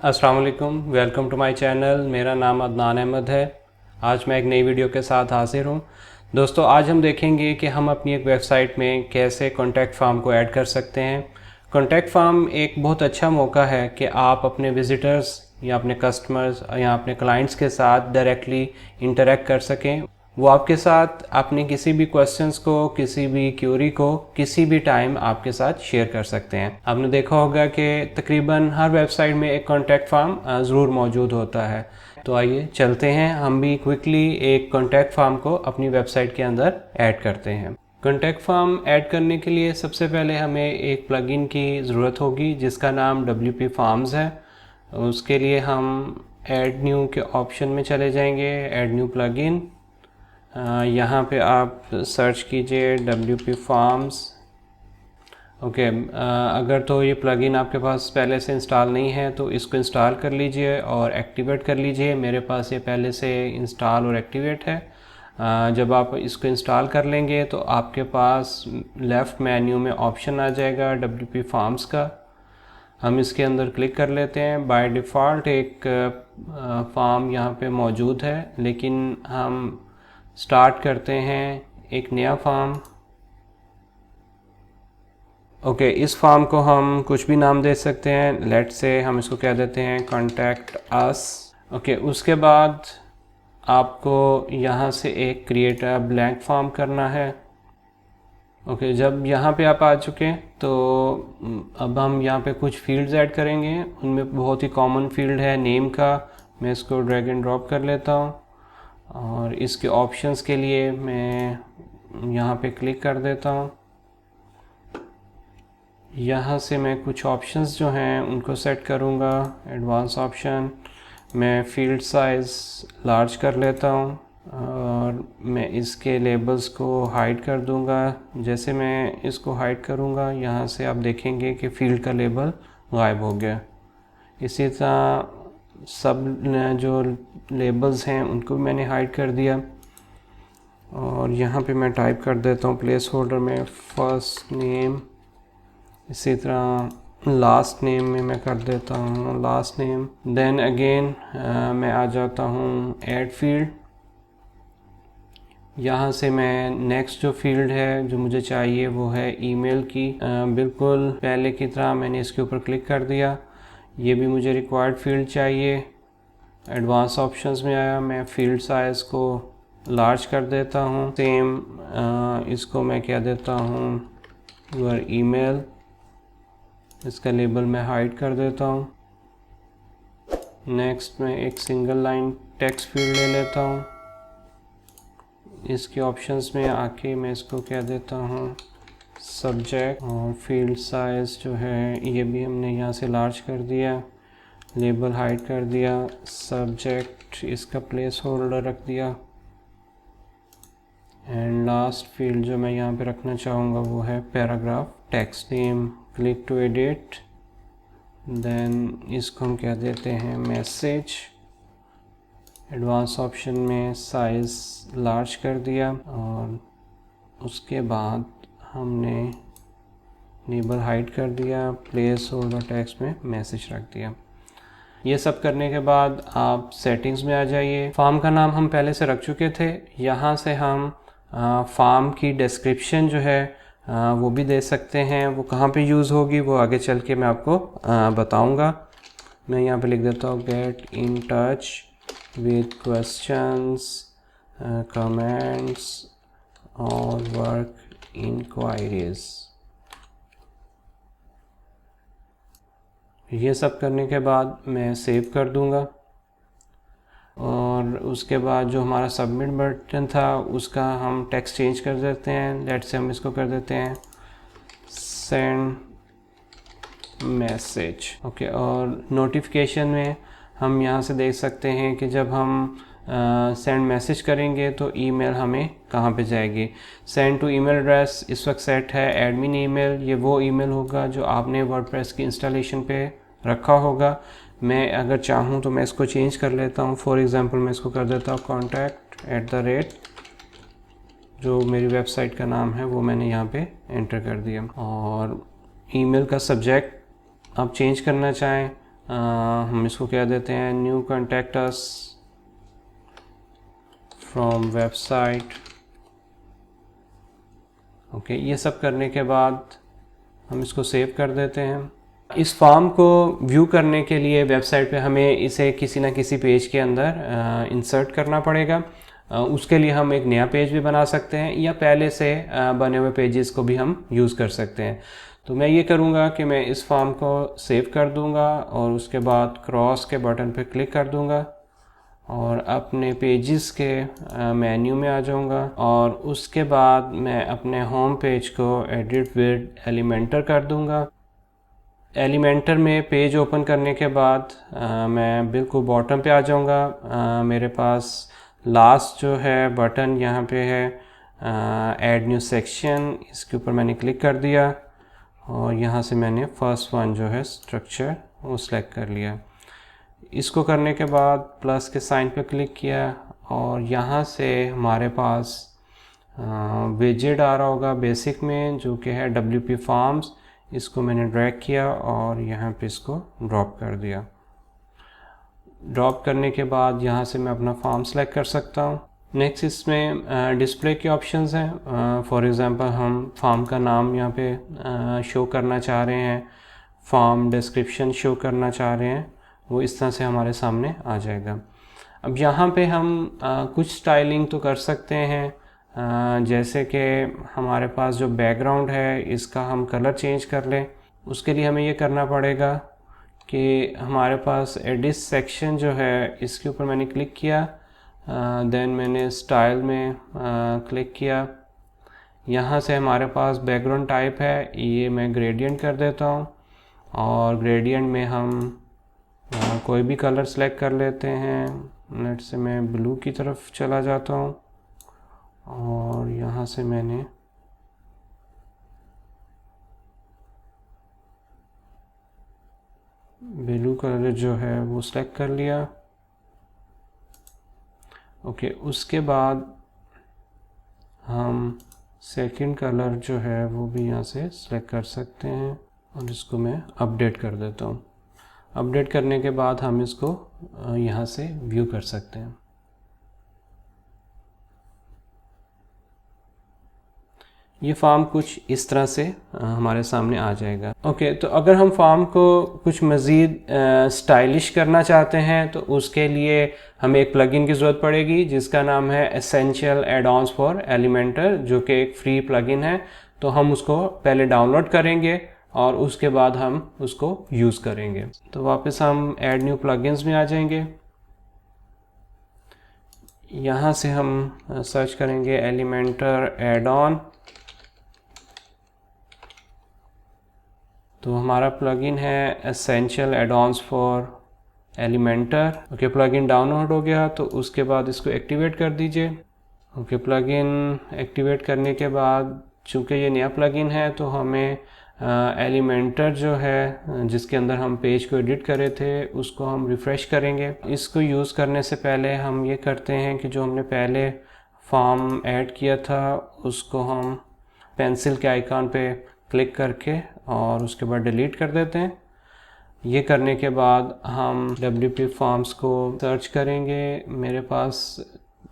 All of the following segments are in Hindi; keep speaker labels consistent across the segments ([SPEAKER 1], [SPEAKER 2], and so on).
[SPEAKER 1] अस्सलाम वालेकुम, वेलकम टू माय चैनल। मेरा नाम अदनान अहमद है। आज मैं एक नई वीडियो के साथ हाजिर हूँ। दोस्तों, आज हम देखेंगे कि हम अपनी एक वेबसाइट में कैसे कॉन्टैक्ट फॉर्म को ऐड कर सकते हैं। कॉन्टैक्ट फॉर्म एक बहुत अच्छा मौका है कि आप अपने विज़िटर्स या अपने कस्टमर्स या अपने क्लाइंट्स के साथ डायरेक्टली इंटरेक्ट कर सकें। वो आपके साथ अपने किसी भी क्वेश्चंस को, किसी भी क्यूरी को किसी भी टाइम आपके साथ शेयर कर सकते हैं। आपने देखा होगा कि तकरीबन हर वेबसाइट में एक कॉन्टैक्ट फॉर्म ज़रूर मौजूद होता है। तो आइए चलते हैं, हम भी क्विकली एक कॉन्टैक्ट फॉर्म को अपनी वेबसाइट के अंदर ऐड करते हैं। कॉन्टैक्ट फॉर्म ऐड करने के लिए सबसे पहले हमें एक प्लगइन की ज़रूरत होगी जिसका नाम WP फॉर्म्स है। उसके लिए हम ऐड न्यू के ऑप्शन में चले जाएंगे, ऐड न्यू प्लगइन। यहाँ पे आप सर्च कीजिए WP फॉर्म्स। ओके, अगर तो ये प्लगइन आपके पास पहले से इंस्टॉल नहीं है तो इसको इंस्टॉल कर लीजिए और एक्टिवेट कर लीजिए। मेरे पास ये पहले से इंस्टॉल और एक्टिवेट है। जब आप इसको इंस्टॉल कर लेंगे तो आपके पास लेफ़्ट मेन्यू में ऑप्शन आ जाएगा WP फॉर्म्स का। हम इसके अंदर क्लिक कर लेते हैं। बाय डिफ़ॉल्ट एक फॉर्म यहाँ पे मौजूद है, लेकिन हम स्टार्ट करते हैं एक नया फॉर्म। ओके, इस फॉर्म को हम कुछ भी नाम दे सकते हैं। लेट से हम इसको कह देते हैं कॉन्टैक्ट अस। ओके, उसके बाद आपको यहाँ से एक क्रिएट अ ब्लैंक फॉर्म करना है। ओके, जब यहाँ पे आप आ चुके हैं तो अब हम यहाँ पे कुछ फील्ड्स ऐड करेंगे। उनमें बहुत ही कॉमन फील्ड है नेम का। मैं इसको ड्रैग एंड ड्रॉप कर लेता हूँ और इसके ऑप्शंस के लिए मैं यहाँ पे क्लिक कर देता हूँ। यहाँ से मैं कुछ ऑप्शंस जो हैं उनको सेट करूँगा। एडवांस ऑप्शन, मैं फील्ड साइज़ लार्ज कर लेता हूँ और मैं इसके लेबल्स को हाइड कर दूँगा। जैसे मैं इसको हाइड करूँगा, यहाँ से आप देखेंगे कि फील्ड का लेबल गायब हो गया। इसी तरह सब जो लेबल्स हैं उनको मैंने हाइड कर दिया और यहाँ पे मैं टाइप कर देता हूँ प्लेस होल्डर में फर्स्ट नेम। इसी तरह लास्ट नेम में मैं कर देता हूँ लास्ट नेम। देन अगेन मैं आ जाता हूँ ऐड फील्ड। यहाँ से मैं नेक्स्ट जो फील्ड है जो मुझे चाहिए वो है ईमेल की। बिल्कुल पहले की तरह मैंने इसके ऊपर क्लिक कर दिया। ये भी मुझे रिक्वायर्ड फील्ड चाहिए। एडवांस ऑप्शंस में आया, मैं फील्ड साइज़ को लार्ज कर देता हूँ। सेम इसको मैं कह देता हूँ योर ईमेल। इसका लेबल मैं हाइड कर देता हूँ। नेक्स्ट मैं एक सिंगल लाइन टेक्स्ट फील्ड ले लेता हूँ। इसके ऑप्शंस में आके मैं इसको कह देता हूँ सब्जेक्ट और फील्ड साइज़ जो है ये भी हमने यहाँ से लार्ज कर दिया। लेबल हाइड कर दिया। सब्जेक्ट इसका प्लेस होल्डर रख दिया। एंड लास्ट फील्ड जो मैं यहाँ पे रखना चाहूँगा वो है paragraph text name. Click to edit. Then इसको हम कह देते हैं मैसेज। एडवांस ऑप्शन में साइज़ लार्ज कर दिया और उसके बाद हमने लेबल हाइड कर दिया। प्लेस होल्डर टेक्स्ट में मैसेज रख दिया। ये सब करने के बाद आप सेटिंग्स में आ जाइए। फॉर्म का नाम हम पहले से रख चुके थे। यहाँ से हम फॉर्म की डिस्क्रिप्शन जो है वो भी दे सकते हैं। वो कहाँ पे यूज़ होगी वो आगे चल के मैं आपको बताऊँगा। मैं यहाँ पे लिख देता हूँ get in touch with questions, comments और वर्क इंक्वायरीज। ये सब करने के बाद मैं सेव कर दूंगा और उसके बाद जो हमारा सबमिट बटन था उसका हम टेक्स्ट चेंज कर देते हैं। लेट से हम इसको कर देते हैं सेंड मैसेज। ओके, और नोटिफिकेशन में हम यहाँ से देख सकते हैं कि जब हम सेंड मैसेज करेंगे तो ईमेल हमें कहाँ पे जाएगी। सेंड टू ईमेल एड्रेस इस वक्त सेट है एडमिन ईमेल। ये वो ईमेल होगा जो आपने वर्डप्रेस की इंस्टॉलेशन पे रखा होगा। मैं अगर चाहूँ तो मैं इसको चेंज कर लेता हूँ। फॉर एग्ज़ाम्पल मैं इसको कर देता हूँ contact@, जो मेरी वेबसाइट का नाम है वो मैंने यहाँ पे एंटर कर दिया। और ईमेल का सब्जेक्ट आप चेंज करना चाहें हम इसको क्या देते हैं, new contact us from website. Okay, ये सब करने के बाद हम इसको सेव कर देते हैं। इस फॉर्म को व्यू करने के लिए वेबसाइट पे हमें इसे किसी ना किसी पेज के अंदर इंसर्ट करना पड़ेगा। उसके लिए हम एक नया पेज भी बना सकते हैं या पहले से बने हुए पेजेस को भी हम यूज़ कर सकते हैं। तो मैं ये करूँगा कि मैं इस फॉर्म को सेव कर दूँगा और उसके बाद क्रॉस के बटन पे क्लिक कर दूँगा और अपने पेजेस के मेन्यू में आ जाऊँगा और उसके बाद मैं अपने होम पेज को एडिट विद एलिमेंटर कर दूँगा। एलिमेंटर में पेज ओपन करने के बाद मैं बिल्कुल बॉटम पे आ जाऊँगा। मेरे पास लास्ट जो है बटन यहाँ पे है ऐड न्यू सेक्शन, इसके ऊपर मैंने क्लिक कर दिया और यहाँ से मैंने फर्स्ट वन जो है स्ट्रक्चर वो सिलेक्ट कर लिया। इसको करने के बाद प्लस के साइन पे क्लिक किया और यहाँ से हमारे पास विजेट आ रहा होगा बेसिक में, जो कि है WP फॉर्म्स। इसको मैंने ड्रैग किया और यहाँ पे इसको ड्रॉप कर दिया। ड्रॉप करने के बाद यहाँ से मैं अपना फॉर्म सेलेक्ट कर सकता हूँ। नेक्स्ट इसमें डिस्प्ले के ऑप्शंस हैं। फॉर एग्ज़ाम्पल हम फॉर्म का नाम यहाँ पे शो करना चाह रहे हैं, फॉर्म डिस्क्रिप्शन शो करना चाह रहे हैं, वो इस तरह से हमारे सामने आ जाएगा। अब यहाँ पे हम कुछ स्टाइलिंग तो कर सकते हैं, जैसे कि हमारे पास जो बैकग्राउंड है इसका हम कलर चेंज कर लें। उसके लिए हमें ये करना पड़ेगा कि हमारे पास एडिट सेक्शन जो है इसके ऊपर मैंने क्लिक किया, देन मैंने स्टाइल में क्लिक किया। यहाँ से हमारे पास बैकग्राउंड टाइप है, ये मैं ग्रेडियंट कर देता हूँ और ग्रेडियंट में हम कोई भी कलर सेलेक्ट कर लेते हैं। नेट से मैं ब्लू की तरफ चला जाता हूँ और यहाँ से मैंने ब्लू कलर जो है वो सिलेक्ट कर लिया। ओके, उसके बाद हम सेकंड कलर जो है वो भी यहाँ से सिलेक्ट कर सकते हैं और इसको मैं अपडेट कर देता हूँ। अपडेट करने के बाद हम इसको यहाँ से व्यू कर सकते हैं। ये फॉर्म कुछ इस तरह से हमारे सामने आ जाएगा। ओके, तो अगर हम फॉर्म को कुछ मज़ीद स्टाइलिश करना चाहते हैं तो उसके लिए हमें एक प्लगइन की ज़रूरत पड़ेगी जिसका नाम है एसेंशियल एड-ऑन्स फॉर एलिमेंटर, जो कि एक फ्री प्लगइन है। तो हम उसको पहले डाउनलोड करेंगे और उसके बाद हम उसको यूज़ करेंगे। तो वापस हम ऐड न्यू प्लगइन्स में आ जाएंगे। यहाँ से हम सर्च करेंगे एलिमेंटर एड ऑन। तो हमारा प्लगइन है essential add-ons for Elementor. Okay, plugin download हो गया तो उसके बाद इसको एक्टिवेट कर दीजिए। ओके, प्लगइन एक्टिवेट करने के बाद चूँकि ये नया प्लगइन है तो हमें एलिमेंटर जो है जिसके अंदर हम पेज को एडिट करे थे उसको हम रिफ़्रेश करेंगे। इसको यूज़ करने से पहले हम ये करते हैं कि जो हमने पहले फॉर्म ऐड किया था उसको हम पेंसिल के आइकॉन पे क्लिक करके और उसके बाद डिलीट कर देते हैं। ये करने के बाद हम WP फॉर्म्स को सर्च करेंगे। मेरे पास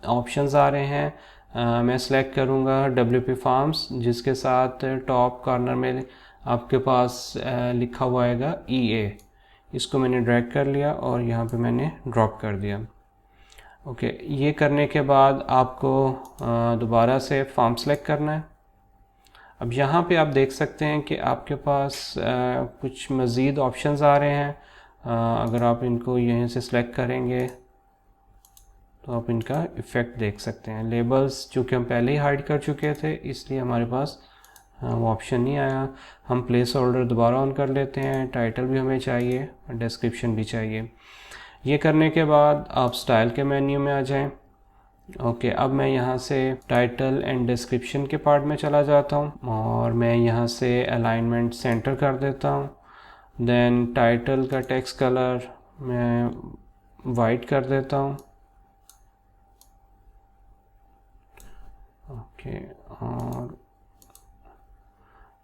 [SPEAKER 1] ऑप्शंस आ रहे हैं, मैं सेलेक्ट करूँगा WP फॉर्म्स, जिसके साथ टॉप कॉर्नर में आपके पास लिखा हुआ आएगा EA। इसको मैंने ड्रैग कर लिया और यहाँ पे मैंने ड्रॉप कर दिया। ओके, ये करने के बाद आपको दोबारा से फॉर्म सेलेक्ट करना है। अब यहाँ पे आप देख सकते हैं कि आपके पास कुछ मज़ीद ऑप्शंस आ रहे हैं। अगर आप इनको यहीं से सिलेक्ट करेंगे तो आप इनका इफ़ेक्ट देख सकते हैं। लेबल्स चूँकि हम पहले ही हाइड कर चुके थे इसलिए हमारे पास वो ऑप्शन नहीं आया। हम प्लेस होल्डर दोबारा ऑन कर लेते हैं। टाइटल भी हमें चाहिए और डिस्क्रिप्शन भी चाहिए। ये करने के बाद आप स्टाइल के मेन्यू में आ जाएं। ओके, अब मैं यहाँ से टाइटल एंड डिस्क्रिप्शन के पार्ट में चला जाता हूँ और मैं यहाँ से अलाइनमेंट सेंटर कर देता हूँ। देन टाइटल का टेक्स्ट कलर मैं वाइट कर देता हूँ। ओके, और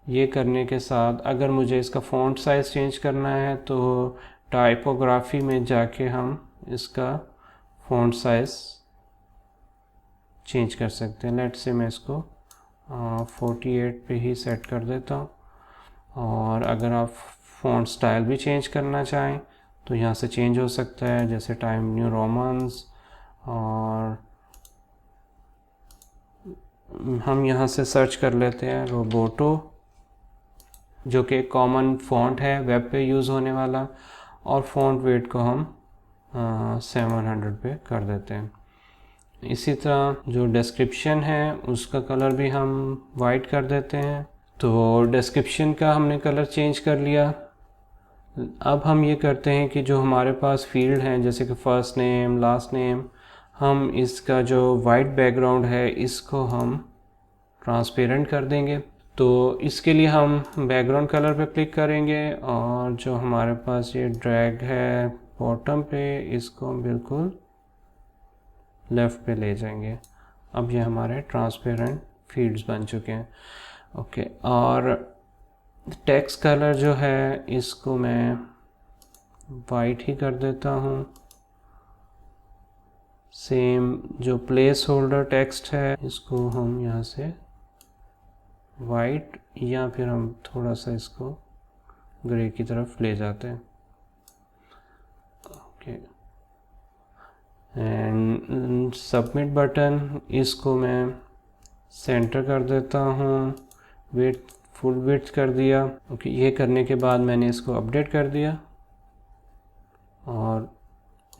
[SPEAKER 1] ये करने के साथ अगर मुझे इसका फ़ॉन्ट साइज़ चेंज करना है तो टाइपोग्राफी में जाके हम इसका फ़ॉन्ट साइज़ चेंज कर सकते हैं। लेट्स से मैं इसको 48 पे ही सेट कर देता हूँ। और अगर आप फ़ॉन्ट स्टाइल भी चेंज करना चाहें तो यहाँ से चेंज हो सकता है, जैसे टाइम न्यू रोमन्स। और हम यहाँ से सर्च कर लेते हैं रोबोटो, जो कि कॉमन फ़ॉन्ट है वेब पे यूज़ होने वाला। और फ़ॉन्ट वेट को हम 700 पे कर देते हैं। इसी तरह जो डिस्क्रिप्शन है उसका कलर भी हम वाइट कर देते हैं। तो डिस्क्रिप्शन का हमने कलर चेंज कर लिया। अब हम ये करते हैं कि जो हमारे पास फील्ड हैं, जैसे कि फ़र्स्ट नेम, लास्ट नेम, हम इसका जो वाइट बैकग्राउंड है इसको हम ट्रांसपेरेंट कर देंगे। तो इसके लिए हम बैकग्राउंड कलर पे क्लिक करेंगे और जो हमारे पास ये ड्रैग है बॉटम पे, इसको हम बिल्कुल लेफ़्ट पे ले जाएंगे। अब ये हमारे ट्रांसपेरेंट फील्ड्स बन चुके हैं। ओके, और टेक्स्ट कलर जो है इसको मैं वाइट ही कर देता हूँ। सेम जो प्लेस होल्डर टेक्स्ट है इसको हम यहाँ से वाइट, या फिर हम थोड़ा सा इसको ग्रे की तरफ ले जाते हैं। ओके, एंड सबमिट बटन, इसको मैं सेंटर कर देता हूँ, विड्थ फुल विड्थ कर दिया। ओके, ये करने के बाद मैंने इसको अपडेट कर दिया और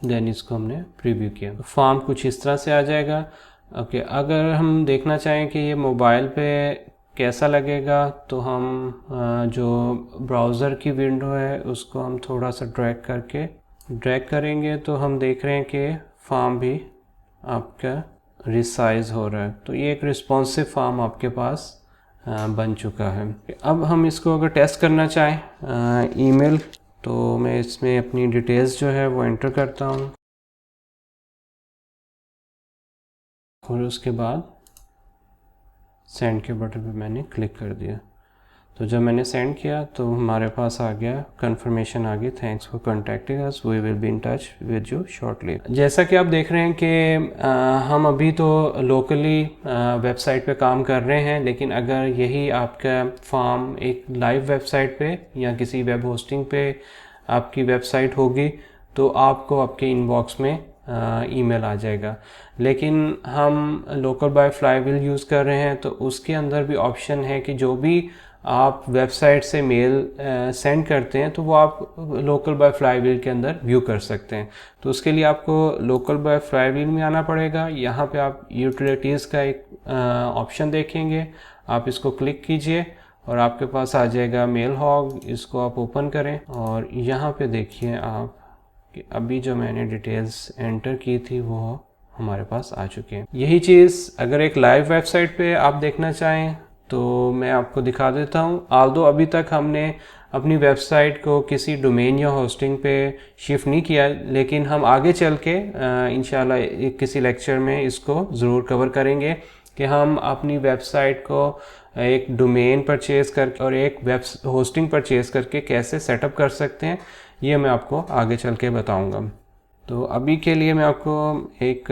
[SPEAKER 1] देन इसको हमने प्रीव्यू किया। तो फॉर्म कुछ इस तरह से आ जाएगा। ओके, अगर हम देखना चाहें कि ये मोबाइल पे कैसा लगेगा तो हम जो ब्राउज़र की विंडो है उसको हम थोड़ा सा ड्रैग करेंगे तो हम देख रहे हैं कि फॉर्म भी आपका रिसाइज हो रहा है। तो ये एक रिस्पॉन्सिव फॉर्म आपके पास बन चुका है। अब हम इसको अगर टेस्ट करना चाहें ईमेल, तो मैं इसमें अपनी डिटेल्स जो है वो एंटर करता हूँ और उसके बाद सेंड के बटन पे मैंने क्लिक कर दिया। तो जब मैंने सेंड किया तो हमारे पास आ गया कंफर्मेशन, आ गई, thanks for contacting us, we will be in touch with you shortly. जैसा कि आप देख रहे हैं कि हम अभी तो लोकली वेबसाइट पे काम कर रहे हैं, लेकिन अगर यही आपका फॉर्म एक लाइव वेबसाइट पे या किसी वेब होस्टिंग पे आपकी वेबसाइट होगी तो आपको आपके इनबॉक्स में ईमेल आ जाएगा। लेकिन हम लोकल बाय फ्लाईव्हील यूज़ कर रहे हैं तो उसके अंदर भी ऑप्शन है कि जो भी आप वेबसाइट से मेल सेंड करते हैं तो वो आप लोकल बाय फ्लाईव्हील के अंदर व्यू कर सकते हैं। तो उसके लिए आपको लोकल बाय फ्लाईव्हील में आना पड़ेगा। यहाँ पे आप यूटिलिटीज़ का एक ऑप्शन देखेंगे, आप इसको क्लिक कीजिए और आपके पास आ जाएगा मेल हॉग। इसको आप ओपन करें और यहाँ पे देखिए आप कि अभी जो मैंने डिटेल्स एंटर की थी वो हमारे पास आ चुके हैं। यही चीज़ अगर एक लाइव वेबसाइट पे आप देखना चाहें तो मैं आपको दिखा देता हूँ। आल्दो अभी तक हमने अपनी वेबसाइट को किसी डोमेन या होस्टिंग पे शिफ्ट नहीं किया, लेकिन हम आगे चल के इंशाल्लाह किसी लेक्चर में इसको ज़रूर कवर करेंगे कि हम अपनी वेबसाइट को एक डोमेन परचेज करके और एक वेब होस्टिंग परचेज करके कैसे सेटअप कर सकते हैं, ये मैं आपको आगे चल के बताऊँगा। तो अभी के लिए मैं आपको एक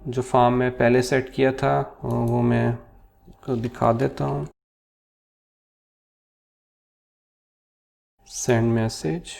[SPEAKER 1] जो फॉर्म में पहले सेट किया था वो मैं को दिखा देता हूँ। सेंड मैसेज,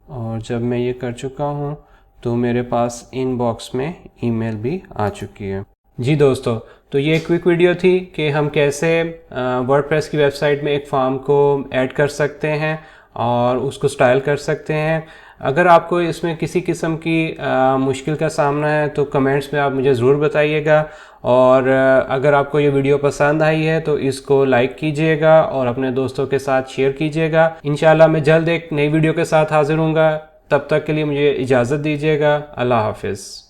[SPEAKER 1] और जब मैं ये कर चुका हूँ तो मेरे पास इनबॉक्स में ईमेल भी आ चुकी है। जी दोस्तों, तो ये क्विक वीडियो थी कि हम कैसे वर्डप्रेस की वेबसाइट में एक फॉर्म को ऐड कर सकते हैं और उसको स्टाइल कर सकते हैं। अगर आपको इसमें किसी किस्म की मुश्किल का सामना है तो कमेंट्स में आप मुझे ज़रूर बताइएगा। और अगर आपको ये वीडियो पसंद आई है तो इसको लाइक कीजिएगा और अपने दोस्तों के साथ शेयर कीजिएगा। इंशाल्लाह मैं जल्द एक नई वीडियो के साथ हाजिर हूँगा। तब तक के लिए मुझे इजाज़त दीजिएगा। अल्लाह हाफिज़।